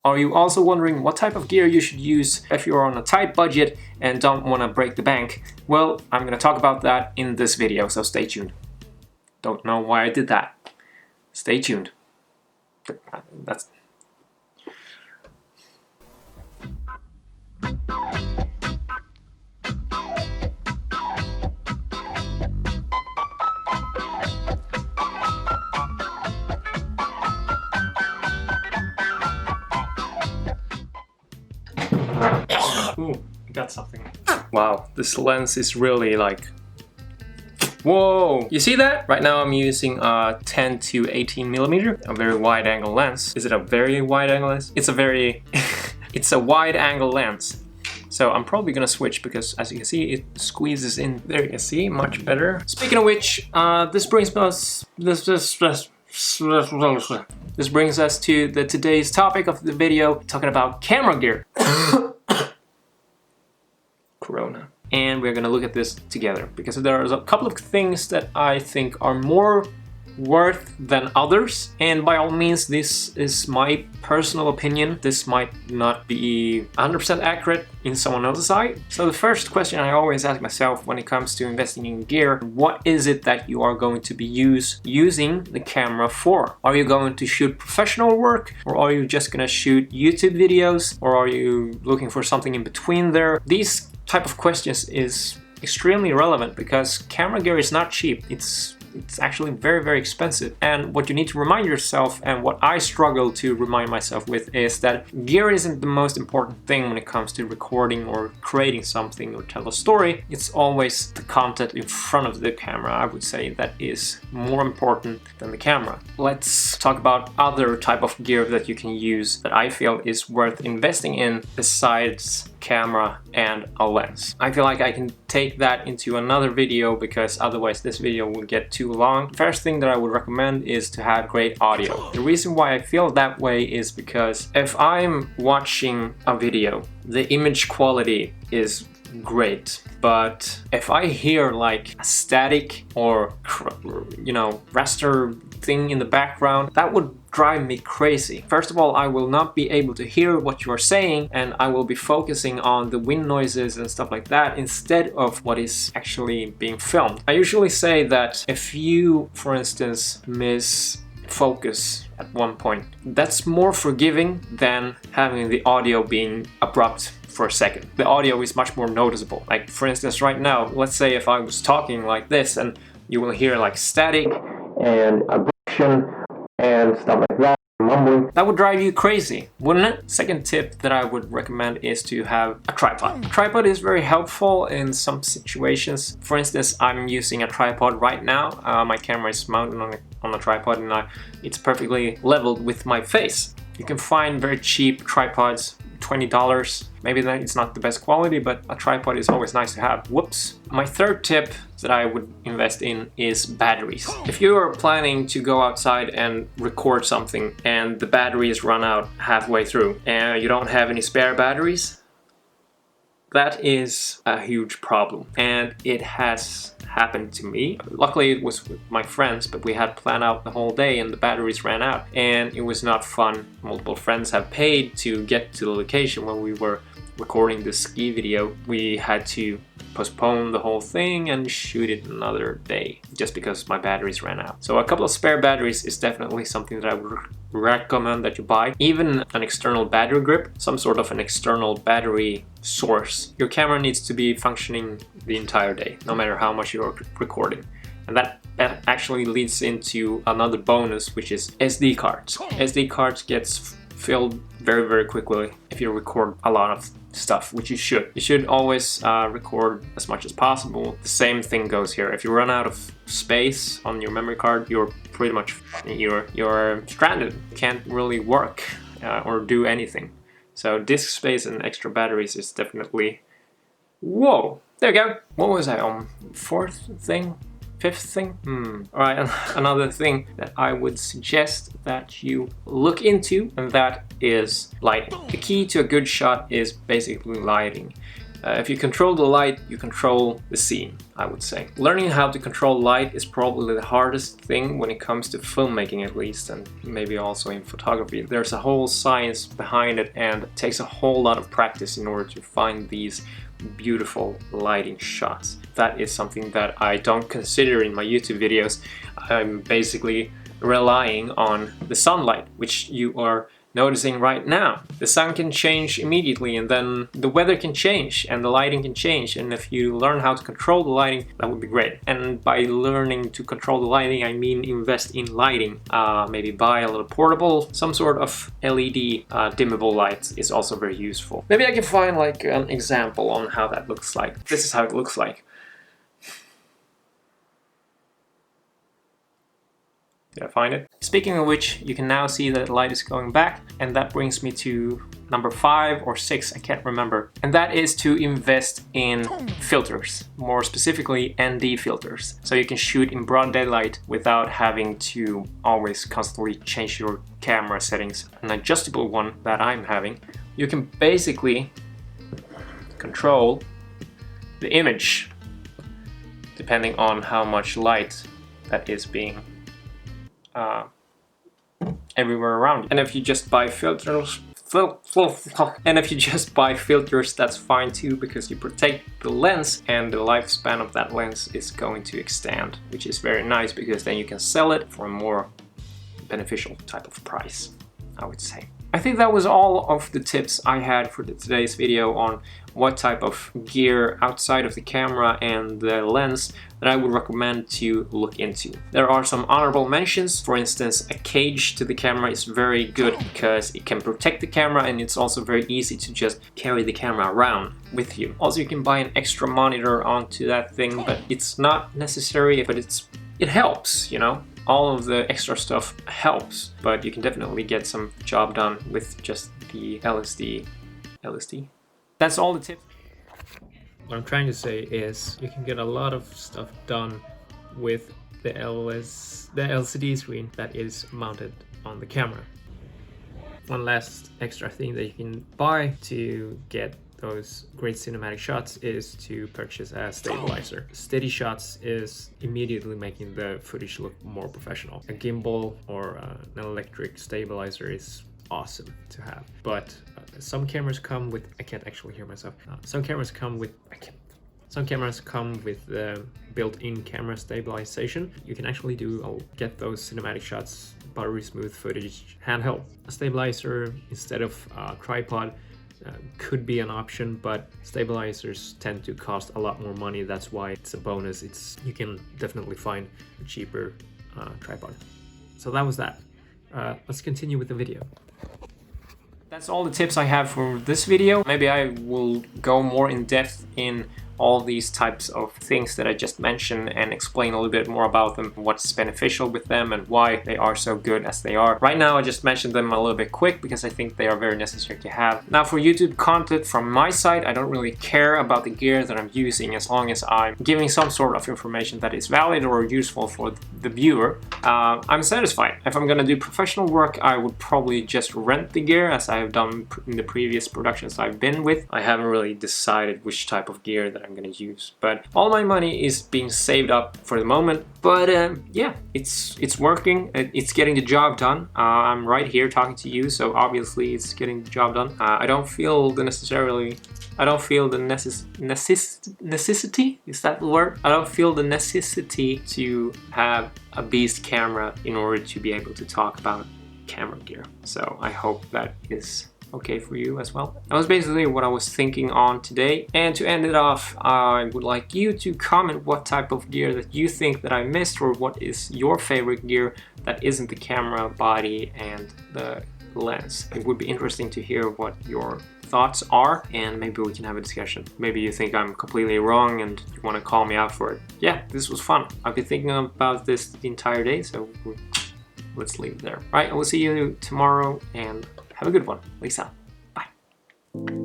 Are you also wondering what type of gear you should use if you're on a tight budget and don't want to break the bank? Well, I'm going to talk about that in this video, so stay tuned. Don't know why I did that. Stay tuned. That's... Ooh, I got something. Wow, this lens is really like... Whoa! You see that? Right now I'm using a 10 to 18 millimeter, a very wide angle lens. Is it a very wide angle lens? It's a very... it's a wide angle lens. So I'm probably gonna switch because, as you can see, it squeezes in. There you can see, much better. Speaking of which, this brings us to today's topic of the video, talking about camera gear. Corona. And we're gonna look at this together because there's a couple of things that I think are more worth than others, and by all means this is my personal opinion. This might not be 100% accurate in someone else's eye. So the first question I always ask myself when it comes to investing in gear: what is it that you are going to be using the camera for? Are you going to shoot professional work, or are you just gonna shoot YouTube videos, or are you looking for something in between there? These type of questions is extremely relevant because camera gear is not cheap. It's actually very, very expensive. And what you need to remind yourself, and what I struggle to remind myself with, is that gear isn't the most important thing when it comes to recording or creating something or tell a story. It's always the content in front of the camera, I would say, that is more important than the camera. Let's talk about other type of gear that you can use that I feel is worth investing in besides camera and a lens. I feel like I can take that into another video because otherwise this video will get too long. The first thing that I would recommend is to have great audio. The reason why I feel that way is because if I'm watching a video, the image quality is great, but if I hear like a static or, you know, raster thing in the background, that would drive me crazy. First of all, I will not be able to hear what you are saying, and I will be focusing on the wind noises and stuff like that instead of what is actually being filmed. I usually say that if you, for instance, miss focus at one point, that's more forgiving than having the audio being abrupt for a second. The audio is much more noticeable. Like, for instance, right now, let's say if I was talking like this and you will hear like static and abruption and stuff like that, mumbling, that would drive you crazy, wouldn't it? Second tip that I would recommend is to have a tripod. A tripod is very helpful in some situations. For instance, I'm using a tripod right now. My camera is mounted on a tripod, and it's perfectly leveled with my face. You can find very cheap tripods, $20. Maybe that it's not the best quality, but a tripod is always nice to have. Whoops. My third tip that I would invest in is batteries. If you are planning to go outside and record something and the batteries run out halfway through and you don't have any spare batteries, that is a huge problem, and it has happened to me. Luckily it was with my friends, but we had planned out the whole day and the batteries ran out, and it was not fun. Multiple friends have paid to get to the location when we were recording the ski video. We had to postpone the whole thing and shoot it another day just because my batteries ran out. So a couple of spare batteries is definitely something that I would recommend that you buy. Even an external battery grip, some sort of an external battery source. Your camera needs to be functioning the entire day, no matter how much you're recording. And that actually leads into another bonus, which is SD cards. SD cards gets filled very, very quickly if you record a lot of stuff, which you should. You should always record as much as possible. The same thing goes here. If you run out of space on your memory card, you're pretty much you're stranded. You can't really work or do anything. So disk space and extra batteries is definitely... Whoa! There we go! What was I on? Fourth thing? Fifth thing? Alright, another thing that I would suggest that you look into, and that is lighting. The key to a good shot is basically lighting. If you control the light, you control the scene, I would say. Learning how to control light is probably the hardest thing when it comes to filmmaking, at least, and maybe also in photography. There's a whole science behind it, and it takes a whole lot of practice in order to find these beautiful lighting shots. That is something that I don't consider in my YouTube videos. I'm basically relying on the sunlight, which you are noticing right now. The sun can change immediately, and then the weather can change and the lighting can change, and if you learn how to control the lighting, that would be great. And by learning to control the lighting, I mean invest in lighting. Maybe buy a little portable, some sort of LED dimmable lights is also very useful. Maybe I can find like an example on how that looks like. This is how it looks like. Did I find it? Speaking of which, you can now see that the light is going back, and that brings me to number 5 or 6, I can't remember. And that is to invest in filters, more specifically ND filters. So you can shoot in broad daylight without having to always constantly change your camera settings. An adjustable one that I'm having, you can basically control the image depending on how much light that is being everywhere around you. And if you just buy filters, that's fine too, because you protect the lens and the lifespan of that lens is going to extend, which is very nice because then you can sell it for a more beneficial type of price, I would say. I think that was all of the tips I had for today's video on what type of gear outside of the camera and the lens that I would recommend to look into. There are some honorable mentions. For instance, a cage to the camera is very good because it can protect the camera, and it's also very easy to just carry the camera around with you. Also, you can buy an extra monitor onto that thing, but it's not necessary, but it helps, you know? All of the extra stuff helps, but you can definitely get some job done with just the LSD. That's all the tips. What I'm trying to say is you can get a lot of stuff done with the LCD screen that is mounted on the camera. One last extra thing that you can buy to get those great cinematic shots is to purchase a stabilizer. Steady shots is immediately making the footage look more professional. A gimbal or an electric stabilizer is awesome to have, but some cameras come with, I can't actually hear myself. Some cameras come with the built-in camera stabilization. You can actually get those cinematic shots, buttery smooth footage handheld. A stabilizer instead of a tripod could be an option, but stabilizers tend to cost a lot more money. That's why it's a bonus. You can definitely find a cheaper tripod. So that was that. Let's continue with the video. That's all the tips I have for this video. Maybe I will go more in depth in all these types of things that I just mentioned and explain a little bit more about them, what's beneficial with them and why they are so good as they are. Right now I just mentioned them a little bit quick because I think they are very necessary to have. Now for YouTube content from my side, I don't really care about the gear that I'm using as long as I'm giving some sort of information that is valid or useful for the viewer. I'm satisfied. If I'm gonna do professional work, I would probably just rent the gear as I have done in the previous productions I've been with. I haven't really decided which type of gear that I'm gonna use, but all my money is being saved up for the moment. But yeah, it's working. It's getting the job done. I'm right here talking to you, so obviously it's getting the job done. I don't feel the necessity, is that the word? I don't feel the necessity to have a beast camera in order to be able to talk about camera gear. So I hope that is okay for you as well. That was basically what I was thinking on today. And to end it off, I would like you to comment what type of gear that you think that I missed, or what is your favorite gear that isn't the camera, body, and the lens. It would be interesting to hear what your thoughts are, and maybe we can have a discussion. Maybe you think I'm completely wrong and you want to call me out for it. Yeah, this was fun. I've been thinking about this the entire day, so let's leave it there. All right, I will see you tomorrow, and have a good one. Liis out. Bye.